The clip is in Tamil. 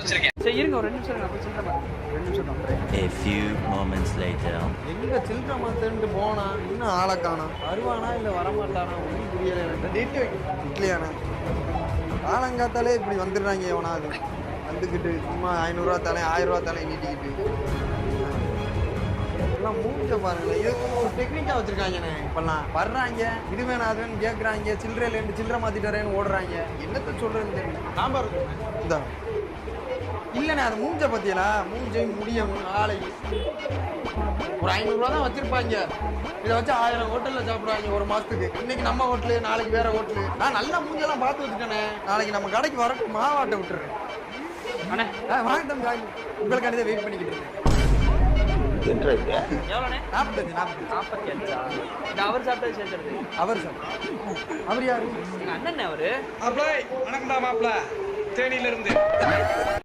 வச்சிருக்கேன். சரி இருங்க ஒரு 2 நிமிஷம் நான் போய் சில்லற மாத்தேன். 2 நிமிஷம் தான். A few moments later. எங்க சில்லற மாத்தேன்ட்டு போனா இன்னும் ஆளை காணோம். வருவானா இல்ல வரமாட்டானா ஒன்றும் புரியல எனக்கு. இட்லியானா காலங்காத்தாலே இப்படி வந்துடுறாங்க எவனாவது வந்துக்கிட்டு சும்மா 500 ரூபா தலை 1000 ரூபா தலை நீட்டிக்கிட்டு எல்லாம் மூஞ்ச பாருங்களேன். இது ஒரு டெக்னிக்கா வச்சிருக்காங்கண்ணே. இப்பெல்லாம் வர்றாங்க இது வேணும் அது வேணும் கேட்குறாங்க, சில்லறையிலேருந்து சில்லறை மாத்திட்டு வரேன்னு ஓடுறாங்க. என்னத்த சொல்றேன்னு தெரியல. சாம்பார் இந்த இல்லைண்ணே அது மூஞ்ச பத்தியலா மூஞ்சை முடியும் ஆளை ஒரு 500 ரூபா தான் வச்சிருப்பாங்க. இதை வச்சு 1000 ஹோட்டல்ல சாப்பிடுவாங்க ஒரு மாசத்துக்கு. இன்னைக்கு நம்ம ஹோட்டலு நாளைக்கு வேற ஹோட்டலு. நான் நல்லா மூஞ்செல்லாம் பார்த்து வச்சுட்டேனே. நாளைக்கு நம்ம கடைக்கு வரட்டும் மாவாட்ட விட்டுறேன். அண்ணே வாங்கிட்டோம் உங்களுக்காண்டி தான் வெயிட் பண்ணிக்கிட்டு இருக்கேன். எவ்வளோண்ணே? 45 45 இந்த அவர் சாப்பிட்டது சேர்த்துறது. அவர் சார் அவர் யாரு? எங்க அண்ணன் அவரு. மாப்பிள வணக்கம்டா மாப்பிள தேனியில இருந்து